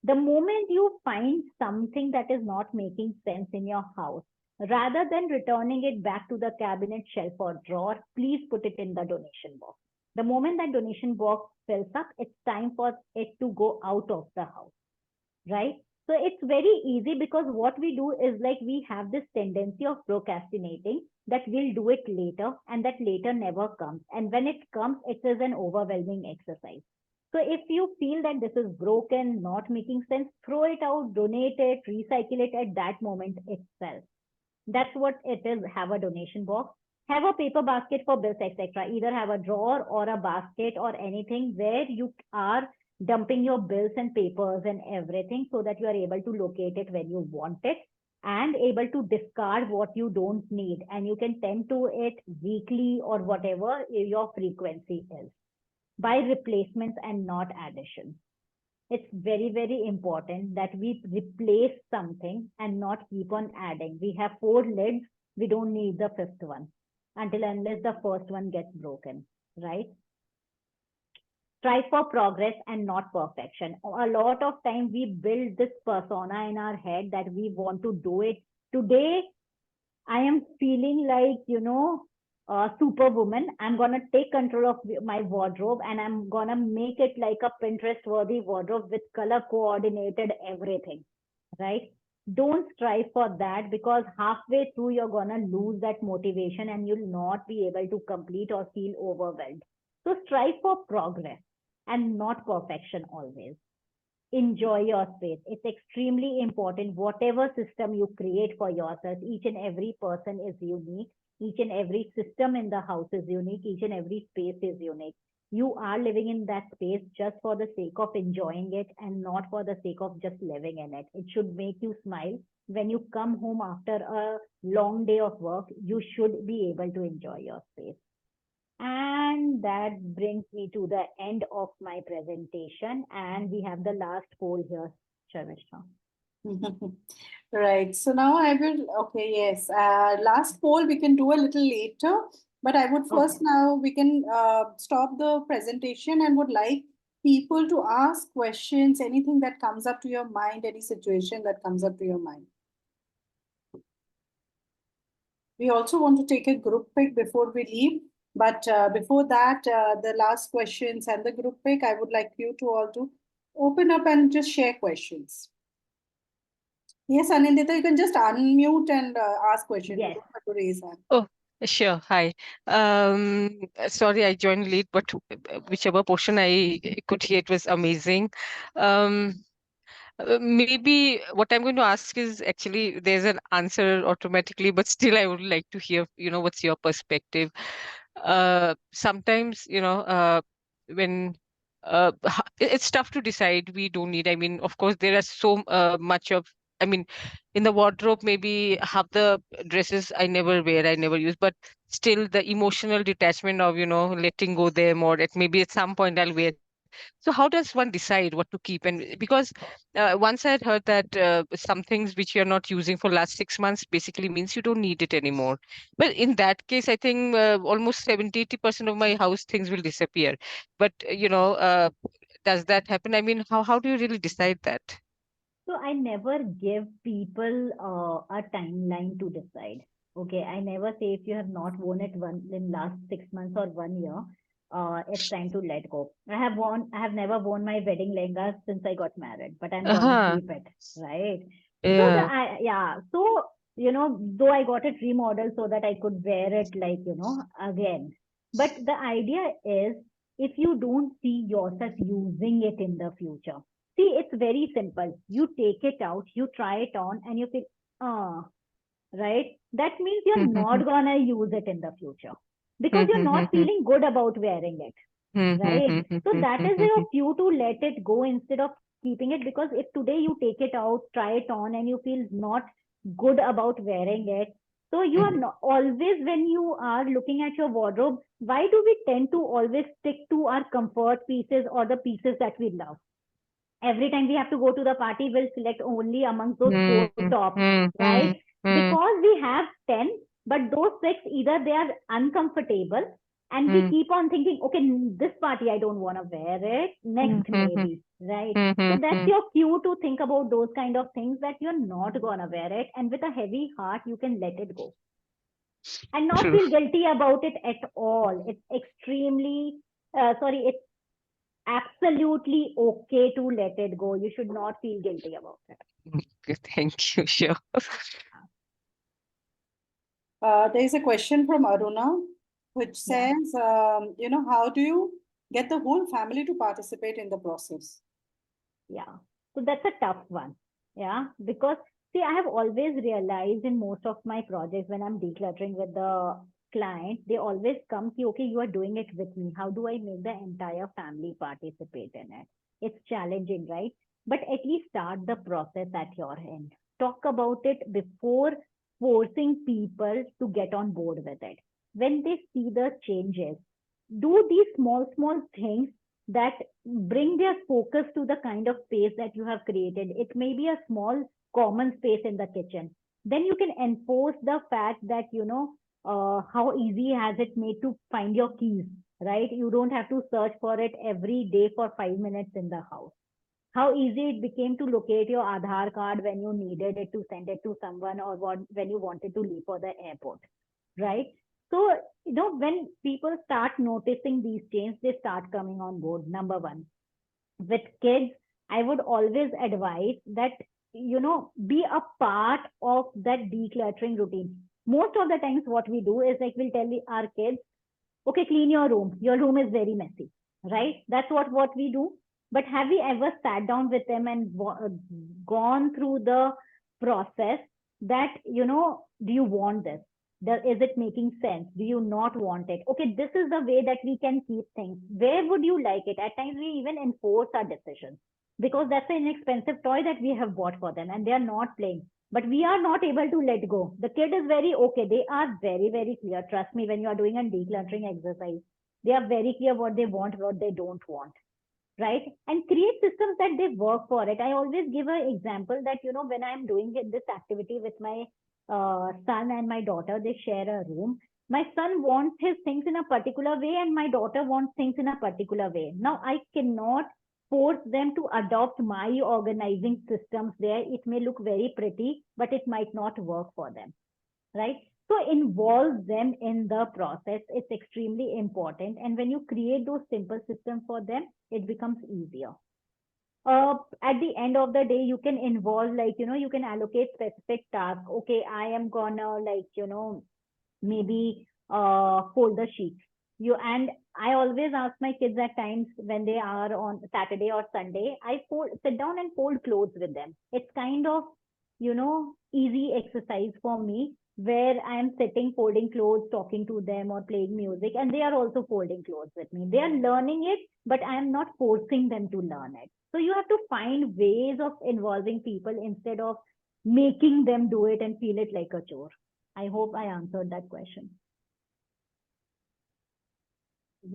The moment you find something that is not making sense in your house, rather than returning it back to the cabinet, shelf, or drawer, please put it in the donation box. The moment that donation box fills up, it's time for it to go out of the house, right? So it's very easy, because what we do is like we have this tendency of procrastinating, that we'll do it later, and that later never comes. And when it comes, it is an overwhelming exercise. So if you feel that this is broken, not making sense, throw it out, donate it, recycle it at that moment itself. That's what it is. Have a donation box. Have a paper basket for bills, etc. Either have a drawer or a basket or anything where you are dumping your bills and papers and everything, so that you are able to locate it when you want it, and able to discard what you don't need, and you can tend to it weekly or whatever your frequency is. Buy replacements and not additions. It's very, very important that we replace something and not keep on adding. We have 4 lids, we don't need the 5th one until unless the first one gets broken, right? Strive for progress and not perfection. A lot of time we build this persona in our head that we want to do it today. I am feeling like, superwoman. I'm gonna take control of my wardrobe and I'm gonna make it like a Pinterest worthy wardrobe with color coordinated everything, right? Don't strive for that, because halfway through you're gonna lose that motivation and you'll not be able to complete or feel overwhelmed. So strive for progress and not perfection always. Enjoy your space. It's extremely important. Whatever system you create for yourself, each and every person is unique. Each and every system in the house is unique. Each and every space is unique. You are living in that space just for the sake of enjoying it and not for the sake of just living in it. It should make you smile. When you come home after a long day of work, you should be able to enjoy your space. And that brings me to the end of my presentation. And we have the last poll here, Sharmishta. Right. So now I will, okay, yes. Last poll we can do a little later, but I would first Okay. now we can stop the presentation and would like people to ask questions, anything that comes up to your mind, any situation that comes up to your mind. We also want to take a group pic before we leave. But before that, the last questions and the group pic, I would like you to all to open up and just share questions. Yes, Anindita, you can just unmute and ask questions. You Yes. don't have to raise hand. Oh, sure. Hi. Sorry, I joined late, but whichever portion I could hear, it was amazing. Um, Maybe what I'm going to ask is actually there's an answer automatically, but still I would like to hear, what's your perspective. Sometimes, when it's tough to decide, we don't need. I mean, of course, there are so much of, I mean, in the wardrobe, maybe half the dresses I never wear, I never use, but still the emotional detachment of, letting go them, or maybe at some point I'll wear. So how does one decide what to keep? And because once I had heard that some things which you're not using for last 6 months basically means you don't need it anymore. But in that case, I think almost 70-80% of my house things will disappear. But does that happen? I mean, how do you really decide that? So I never give people a timeline to decide. Okay, I never say if you have not worn it in last 6 months or 1 year, it's time to let go. I have never worn my wedding lehenga since I got married, but I'm gonna Uh-huh. keep it, right? So Yeah. so though I got it remodeled so that I could wear it like again, but the idea is if you don't see yourself using it in the future. See, it's very simple. You take it out, you try it on, and you feel, ah, right? That means you're not gonna use it in the future because you're not feeling good about wearing it, right? So that is your cue to let it go instead of keeping it, because if today you take it out, try it on, and you feel not good about wearing it, so you are not always, when you are looking at your wardrobe, why do we tend to always stick to our comfort pieces or the pieces that we love? Every time we have to go to the party, we'll select only amongst those four tops, right? Because we have 10, but those six, either they are uncomfortable and we keep on thinking, okay, this party I don't want to wear it, next maybe, right? So that's your cue to think about those kind of things, that you're not gonna wear it, and with a heavy heart you can let it go and not True. feel guilty about it at all. It's extremely it's absolutely okay to let it go. You should not feel guilty about it. Okay, thank you. Sure. There is a question from Aruna, which Yeah. says, how do you get the whole family to participate in the process? Yeah. So that's a tough one. Yeah. Because see, I have always realized in most of my projects when I'm decluttering with the client, they always come to, okay, you are doing it with me. How do I make the entire family participate in it? It's challenging, right? But at least start the process at your end. Talk about it before forcing people to get on board with it. When they see the changes, do these small things that bring their focus to the kind of space that you have created. It may be a small common space in the kitchen. Then you can enforce the fact that, how easy has it made to find your keys, right? You don't have to search for it every day for 5 minutes in the house. How easy it became to locate your Aadhaar card when you needed it to send it to someone, or when you wanted to leave for the airport, right? So, when people start noticing these changes, they start coming on board. Number one, with kids, I would always advise that, be a part of that decluttering routine. Most of the times, what we do is like we'll tell our kids, okay, clean your room. Your room is very messy, right? That's what we do. But have we ever sat down with them and gone through the process that, do you want this? Is it making sense? Do you not want it? Okay, this is the way that we can keep things. Where would you like it? At times, we even enforce our decisions because that's an inexpensive toy that we have bought for them and they are not playing. But we are not able to let go. The kid is very okay. They are very, very clear. Trust me, when you are doing a decluttering exercise, they are very clear what they want, what they don't want, right? And create systems that they work for it. I always give an example that, when I'm doing this activity with my son and my daughter, they share a room. My son wants his things in a particular way and my daughter wants things in a particular way. Now, I cannot force them to adopt my organizing systems there. It may look very pretty, but it might not work for them, right? So involve them in the process. It's extremely important. And when you create those simple systems for them, it becomes easier. At the end of the day, you can involve, like, you can allocate specific tasks. Okay, I am gonna, like, maybe fold the sheets. And I always ask my kids at times when they are on Saturday or Sunday, I sit down and fold clothes with them. It's kind of, easy exercise for me where I am sitting, folding clothes, talking to them or playing music, and they are also folding clothes with me. They are learning it, but I am not forcing them to learn it. So you have to find ways of involving people instead of making them do it and feel it like a chore. I hope I answered that question.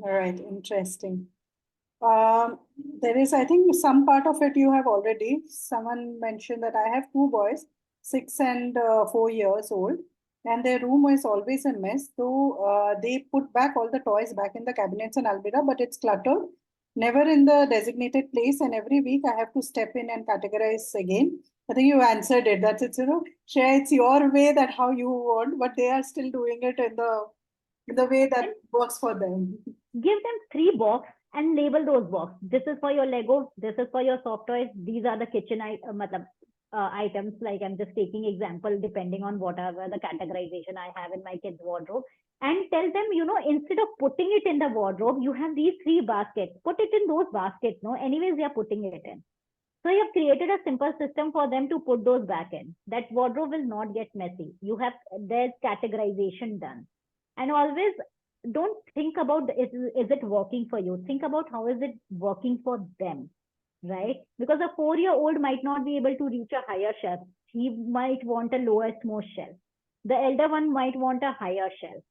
All right, interesting. There is, I think, some part of it you have already. Someone mentioned that I have two boys, 6 and 4 years old, and their room is always a mess. So they put back all the toys back in the cabinets and almirah, but it's cluttered, never in the designated place. And every week I have to step in and categorize again. I think you answered it. That's it, Shreya, it's your way that how you want, but they are still doing it in the way that works for them. Give them 3 boxes and label those boxes. This is for your Lego. This is for your soft toys. These are the kitchen items. Like, I'm just taking example depending on whatever the categorization I have in my kids' wardrobe. And tell them, instead of putting it in the wardrobe, you have these 3 baskets. Put it in those baskets. No, anyways, they are putting it in. So you have created a simple system for them to put those back in. That wardrobe will not get messy. There's categorization done. And always don't think about is it working for you. Think about how is it working for them, right? Because a 4-year-old might not be able to reach a higher shelf. He might want a lowest most shelf. The elder one might want a higher shelf,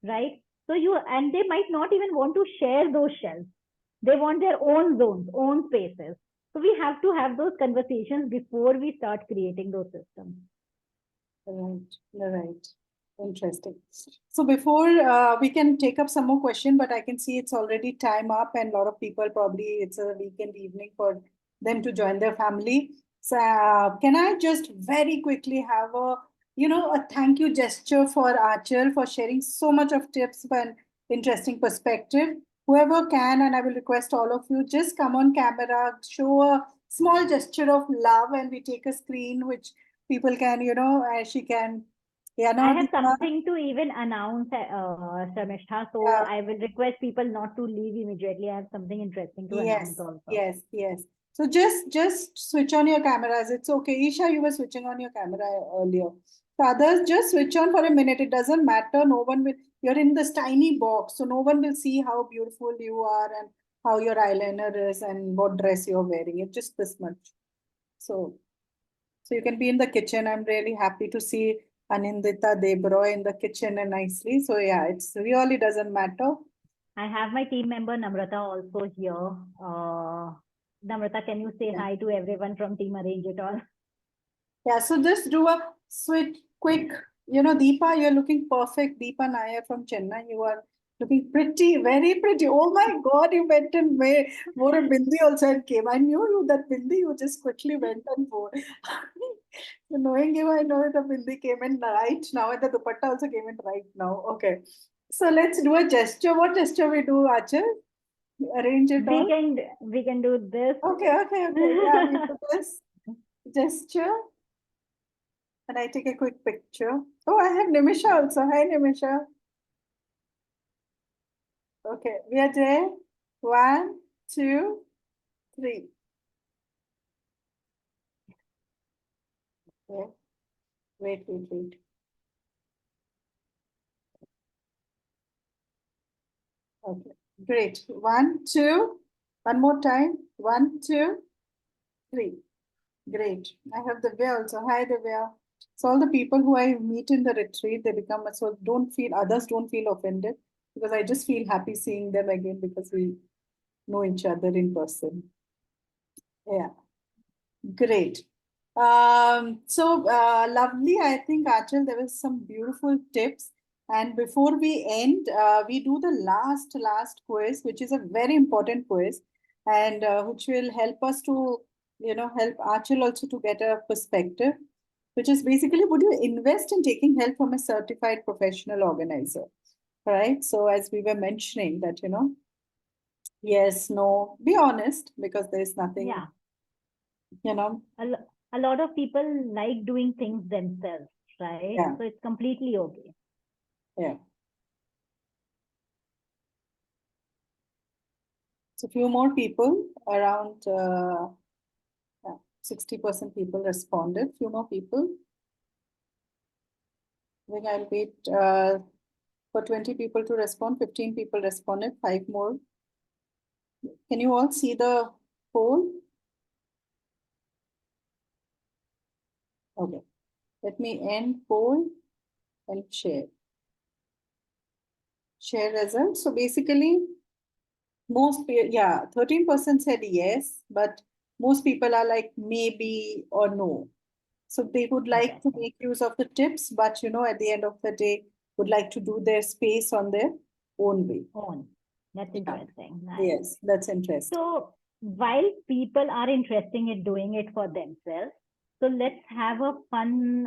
right? And they might not even want to share those shelves. They want their own zones, own spaces. So we have to have those conversations before we start creating those systems. Right. Interesting. So before we can take up some more question, but I can see it's already time up and a lot of people probably it's a weekend evening for them to join their family. So can I just very quickly have a thank you gesture for Aanchal for sharing so much of tips and interesting perspective. Whoever can, and I will request all of you, just come on camera, show a small gesture of love, and we take a screen which people can, she can. Yeah, no, I have something to even announce, Sharmishta. So yeah. I will request people not to leave immediately. I have something interesting to announce also. Yes. So just switch on your cameras. It's okay. Isha, you were switching on your camera earlier. So others, just switch on for a minute. It doesn't matter. No one will. You're in this tiny box, so no one will see how beautiful you are and how your eyeliner is and what dress you're wearing. It's just this much. So you can be in the kitchen. I'm really happy to see Anindita Debroy in the kitchen and nicely. So yeah, it's really doesn't matter. I have my team member Namrata also here. Namrata, can you say hi to everyone from Team Arrange It All? Yeah, so just do a switch quick. Deepa, you're looking perfect. Deepa Nair from Chennai, you are looking pretty, very pretty. Oh my God, you went and wore a bindi also and came. I knew you that bindi, you just quickly went and wore. So knowing you, I know the bindi came in right now and the dupatta also came in right now. Okay. So let's do a gesture. What gesture we do, Achal? Arrange it all. We can do this. Okay. Yeah, we do this gesture. And I take a quick picture. Oh, I have Nimisha also. Hi, Nimisha. Okay, we are there. 1, 2, 3. Okay. Wait. Okay, great. 1, 2. One more time. 1, 2, 3. Great. I have Divya also. Hi, Divya. So all the people who I meet in the retreat, they become, so others don't feel offended, because I just feel happy seeing them again because we know each other in person. Yeah, great. Lovely. I think, Achal, there was some beautiful tips. And before we end, we do the last quiz, which is a very important quiz, and which will help us to, help Achal also to get a perspective, which is basically, would you invest in taking help from a certified professional organizer? Right. So as we were mentioning that, yes, no, be honest, because there's nothing, Yeah. you know, A lot of people like doing things themselves, right? Yeah. So it's completely okay. Yeah. So few more people, around 60% people responded. Few more people. I think I'll wait for 20 people to respond. 15 people responded. 5 more. Can you all see the poll? Okay. Let me end poll and share. Share results. So basically, 13% said yes, but most people are like maybe or no. So they would like to Interesting. make use of the tips, but at the end of the day, would like to do their space on their own way. That's Yeah. interesting. Nice. Yes, that's interesting. So while people are interested in doing it for themselves, so let's have a fun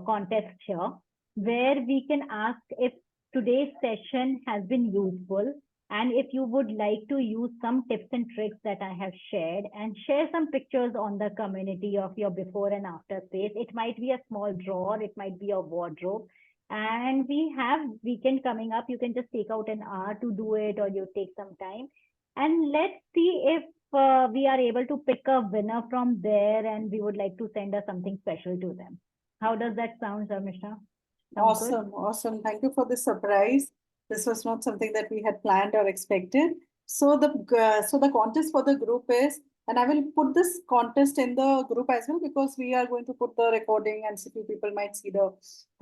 contest here where we can ask if today's session has been useful, and if you would like to use some tips and tricks that I have shared and share some pictures on the community of your before and after space. It might be a small drawer, it might be a wardrobe. And we have weekend coming up. You can just take out an hour to do it, or you take some time. And let's see if we are able to pick a winner from there, and we would like to send us something special to them. How does that sound, Sharmishta? Sound good? Awesome. Thank you for the surprise. This was not something that we had planned or expected. So the contest for the group is, and I will put this contest in the group as well, because we are going to put the recording and so few people might see the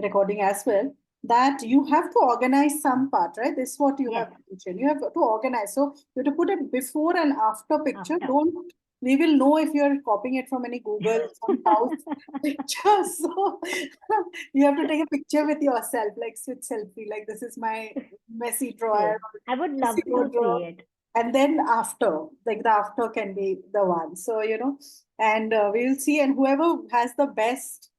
recording as well. That you have to organize some part, right? This is what you Yes. have mentioned. You have to organize. So you have to put a before and after picture. After. We will know if you're copying it from any Google, some house picture. So you have to take a picture with yourself, like switch selfie, like this is my messy drawer. Yes. I would love messy to wardrobe. see it. And then after, like the after can be the one. So, and we'll see. And whoever has the best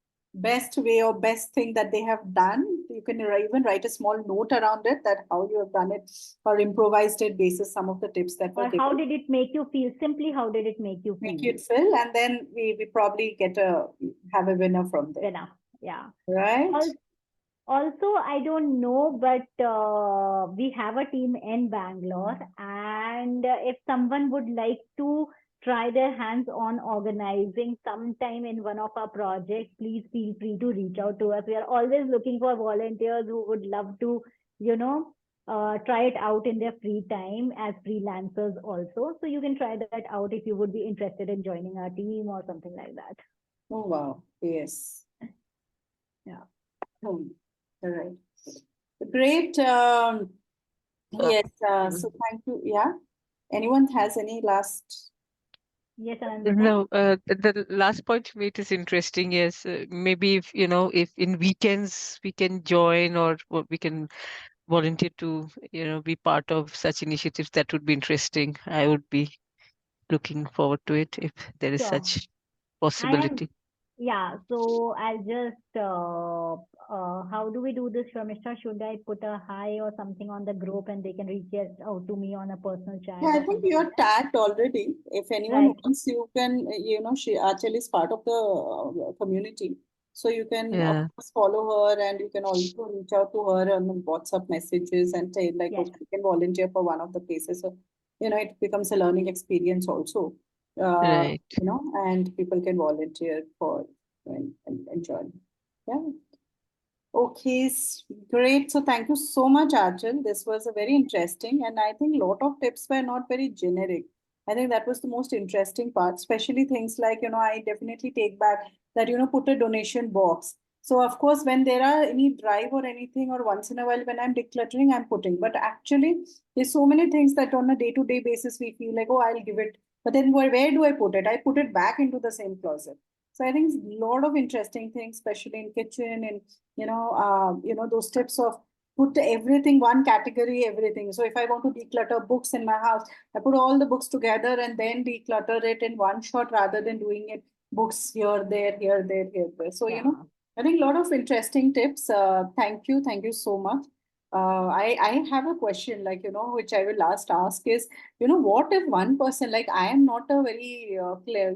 way or best thing that they have done, you can even write a small note around it, that how you have done it or improvised it basis some of the tips that were Or given. how did it make you feel? Simply, how did it make you Make feel? it fill, and then we probably have a winner from there. Winner. Yeah. Right? Also, I don't know, but we have a team in Bangalore, and if someone would like to try their hands on organizing sometime in one of our projects, please feel free to reach out to us. We are always looking for volunteers who would love to, try it out in their free time as freelancers also. So you can try that out if you would be interested in joining our team or something like that. Oh, wow. Yes. Yeah. All right. Great. Yes. So thank you. Yeah. Anyone has any last? Yes, Anandita? No, the last point you made is interesting. Yes, maybe if in weekends we can join, or we can volunteer to, be part of such initiatives, that would be interesting. I would be looking forward to it if there is Sure. such possibility. Yeah, so I'll just, how do we do this, Sharmishta? Should I put a hi or something on the group and they can reach out to me on a personal chat Yeah, I or think something you're like that? tagged already. If anyone Right. wants, you can, she actually is part of the community. So you can, of Yeah, course, follow her and you can also reach out to her on WhatsApp messages and say, like, Yes. okay, you can volunteer for one of the places. So, it becomes a learning experience also, right. and people can volunteer for and enjoy. Yeah. Okay, great. So thank you so much, Arjun. This was a very interesting, and I think a lot of tips were not very generic. I think that was the most interesting part, especially things like, I definitely take back that, put a donation box. So of course, when there are any drive or anything, or once in a while when I'm decluttering, I'm putting. But actually, there's so many things that on a day-to-day basis we feel like, oh, I'll give it. But then where do I put it? I put it back into the same closet. So I think a lot of interesting things, especially in kitchen and those tips of put everything one category, everything. So if I want to declutter books in my house, I put all the books together and then declutter it in one shot rather than doing it books here, there, here, there, here, there. So, Yeah. I think a lot of interesting tips. Thank you so much. I have a question, like, which I will last ask is, what if one person, like I am not a very clear,